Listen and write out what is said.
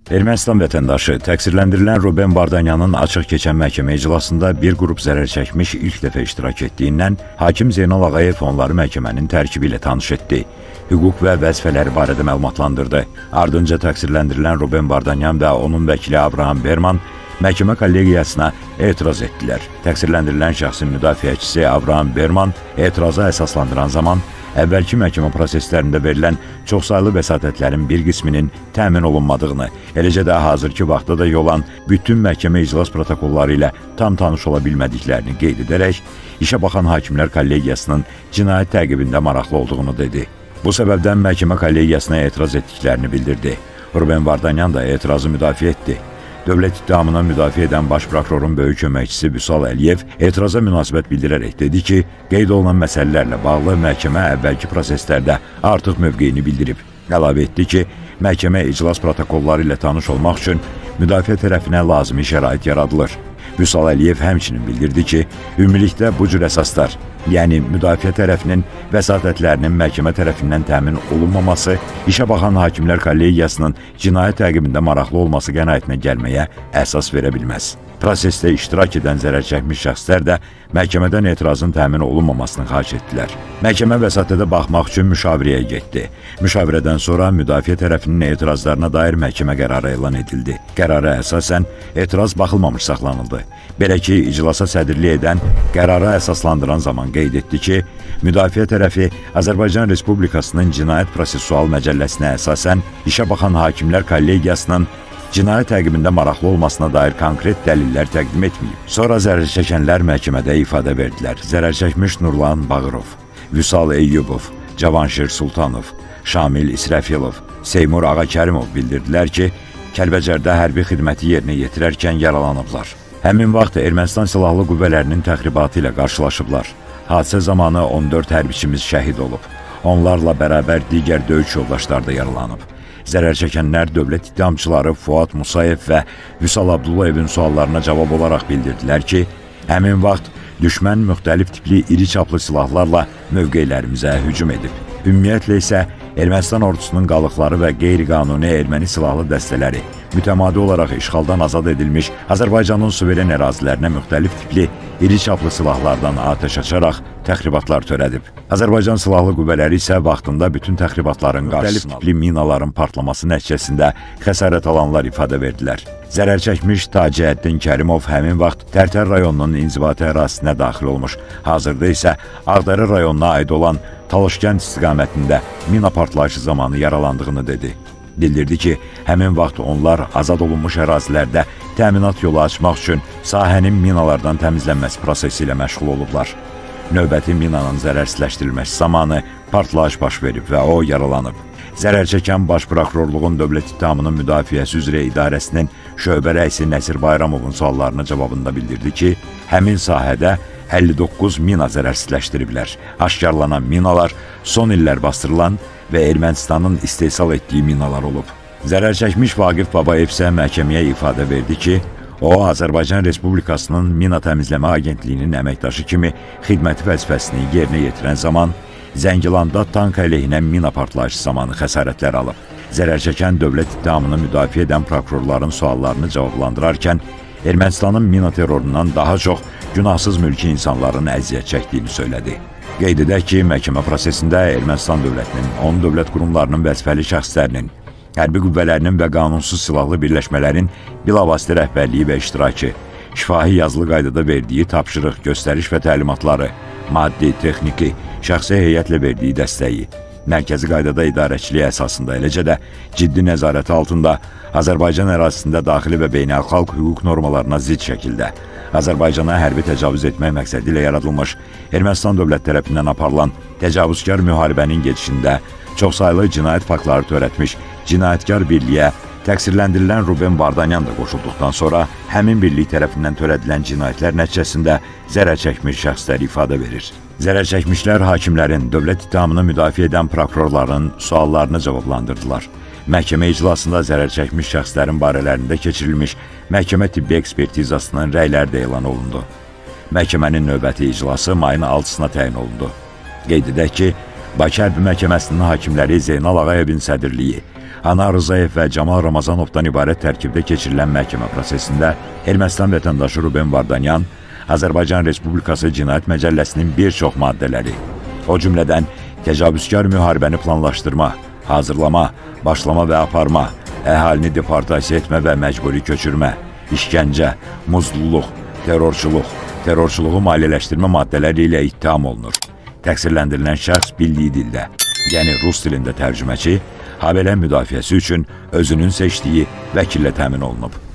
Ermənistan vətəndaşı təqsirləndirilən Ruben Vardanyanın açıq keçən məhkəmə iclasında bir qrup zərər çəkmiş ilk dəfə iştirak etdiyindən hakim Zeynal Ağayev onları məhkəmənin tərkibi ilə tanış etdi. Hüquq və vəzifələri barədə məlumatlandırdı. Ardınca təqsirləndirilən Ruben Vardanyan və onun vəkili Abraham Berman məhkəmə kollegiyasına etiraz etdilər. Təqsirləndirilən şəxsin müdafiəçisi Abraham Berman etirazı əsaslandıran zaman əvvəlki məhkəmə proseslərində verilən çoxsaylı vəsatətlərin bir qisminin təmin olunmadığını, eləcə də hazırki vaxtda da olan bütün məhkəmə iclas protokolları ilə tam tanış ola bilmədiklərini qeyd edərək, işə baxan hakimlər kollegiyasının cinayət təqibində maraqlı olduğunu dedi. Bu səbəbdən məhkəmə kollegiyasına etiraz etdiklərini bildirdi. Ruben Vardanyan da etirazı müdafiə etdi. Dövlət ittihamına müdafiə edən baş prokurorun böyük köməkçisi Vüsal Əliyev etiraza münasibət bildirərək dedi ki, qeyd olunan məsələlərlə bağlı məhkəmə əvvəlki proseslərdə artıq mövqeyini bildirib. Əlavə etdi ki, məhkəmə iclas protokolları ilə tanış olmaq üçün müdafiə tərəfinə lazımi şərait yaradılır. Vüsal Əliyev həmçinin bildirdi ki, ümumilikdə bu cür əsaslar, yəni müdafiə tərəfinin vəsatətlərinin məhkəmə tərəfindən təmin olunmaması, işə baxan hakimlər kollegiyasının cinayət təqibində maraqlı olması qənaətinə gəlməyə əsas verə bilməz. Prosesdə iştirak edən zərər çəkmiş şəxslər də məhkəmədən etirazın təmin olunmamasını xahiş etdilər. Məhkəmə vəsatətə baxmaq üçün müşavirəyə getdi. Müşavirədən sonra müdafiə tərəfinin etirazlarına dair məhkəmə qərarı elan edildi. Qərara əsasən etiraz baxılmamış saxlanıldı. Belə ki, iclasa sədrlik edən qərara əsaslandıran zaman qeyd etdi ki, müdafiə tərəfi Azərbaycan Respublikasının Cinayət Prosessual Məcəlləsinə əsasən işə baxan hakimlər kollegiyasının cinayət təqibində maraqlı olmasına dair konkret dəlillər təqdim etməyib. Sonra zərər çəkənlər məhkəmədə ifadə verdilər. Zərər çəkmiş Nurlan Bağırov, Vüsal Eyyubov, Cavanşir Sultanov, Şamil İsrəfilov, Seymur Ağakərimov bildirdilər ki, Kəlbəcərdə hərbi xidməti yerinə yetirərkən yaralanıblar. Həmin vaxt Ermənistan Silahlı Qüvvələrinin təxribatı ilə qarşılaşıblar. Hadisə zamanı 14 hərbiçimiz şəhid olub. Onlarla bərabər digər döyüş yoldaşları da yaralanıb. Zərər çəkənlər dövlət ittihamçıları Fuad Musayev və Vüsal Abdullayevin suallarına cavab olaraq bildirdilər ki, həmin vaxt düşmən müxtəlif tipli iri çaplı silahlarla mövqelərimizə hücum edib. Ümumiyyətlə isə Ermənistan ordusunun qalıqları və qeyri-qanuni erməni silahlı dəstələri mütəmadi olaraq işğaldan azad edilmiş Azərbaycanın suveren ərazilərinə müxtəlif tipli iri çaplı silahlardan atəş açaraq təxribatlar törədib. Azərbaycan Silahlı Qüvvələri isə vaxtında bütün təxribatların qarşısını alıb. Tipli minaların partlaması nəticəsində xəsarət alanlar ifadə verdilər. Zərər çəkmiş Taciəddin Kərimov həmin vaxt Tərtər rayonunun inzibati ərazisinə daxil olmuş. Hazırda isə Ağdərə rayonuna aid olan Talışkənd istiqamətində mina partlayışı zamanı yaralandığını dedi. Bildirdi ki, həmin vaxt onlar azad olunmuş ərazilərdə təminat yolu açmaq üçün sahənin minalardan təmizlənməsi prosesi ilə məşğul olublar. Növbəti minanın zərərsizləşdirilməsi zamanı partlayış baş verib və o yaralanıb. Zərər çəkən Baş Prokurorluğun Dövlət İttihamının Müdafiəsi üzrə İdarəsinin şöbə rəisi Nəsir Bayramovun suallarına cavabında bildirdi ki, həmin sahədə 59 mina zərərsizləşdiriblər. Aşkarlanan minalar son illər bastırılan və Ermənistanın istehsal etdiyi minalar olub. Zərər çəkmiş Vaqif Babayev isə məhkəməyə ifadə verdi ki, o, Azərbaycan Respublikasının Mina Təmizləmə Agentliyinin əməkdaşı kimi xidməti vəzifəsini yerinə yetirən zaman Zəngilanda tank əleyhinə mina partlayışı zamanı xəsarətlər alıb. Zərər çəkən dövlət ittihamını müdafiə edən prokurorların suallarını cavablandırarkən Ermənistanın mina terrorundan daha çox günahsız mülki insanların əziyyət çəkdiyini söylədi. Qeyd edək ki, məhkəmə prosesində Ermənistan dövlətinin, onun dövlət qurumlarının vəzifəli şəxslərinin, hərbi qüvvələrinin və qanunsuz silahlı birləşmələrin bilavasitə rəhbərliyi və iştirakı, şifahi yazılı qaydada verdiyi tapşırıq, göstəriş və təlimatları, maddi, texniki, şəxsi heyətlə verdiyi dəstəyi, mərkəzi qaydada idarəçiliyi əsasında, eləcə də ciddi nəzarəti altında Azərbaycan ərazisində daxili və beynəlxalq hüquq normalarına zidd şəkildə Azərbaycana hərbi təcavüz etmək məqsədi ilə yaradılmış Ermənistan dövlət tərəfindən aparılan təcavüzkar müharibənin gedişində çoxsaylı cinayət faktları törətmiş cinayətkar birliyə təqsirləndirilən Ruben Vardanyan da qoşulduqdan sonra həmin birlik tərəfindən törədilən cinayətlər nəticəsində zərər çəkmiş şəxslər ifadə verir. Zərər çəkmişlər hakimlərin, dövlət ittihamını müdafiə edən prokurorların suallarını cavablandırdılar. Məhkəmə iclasında zərər çəkmiş şəxslərin barələrində keçirilmiş məhkəmə tibbi ekspertizasının rəyləri də elan olundu. Məhkəmənin növbəti iclası mayın 6-sına təyin olundu. Qeyd edək ki, Bakı Hərbi Məhkəməsinin hakimləri Zeynal Ağayevin sədrliyi, Anar Rzayev və Camal Ramazanovdan ibarət tərkibdə keçirilən məhkəmə prosesində Ermənistan vətəndaşı Ruben Vardanyan Azərbaycan Respublikası Cinayət Məcəlləsinin bir çox maddələri, o cümlədən təcavüzkar müharibəni planlaşdırma, hazırlama, başlama və aparma, əhalini deportasiya etmə və məcburi köçürmə, işgəncə, muzluluq, terrorçuluğu maliyyələşdirmə məddələri ilə ittiham olunur. Təqsirləndirilən şəxs bildiyi dildə, yəni rus dilində tərcüməçi, habelə müdafiəsi üçün özünün seçdiyi vəkillə təmin olunub.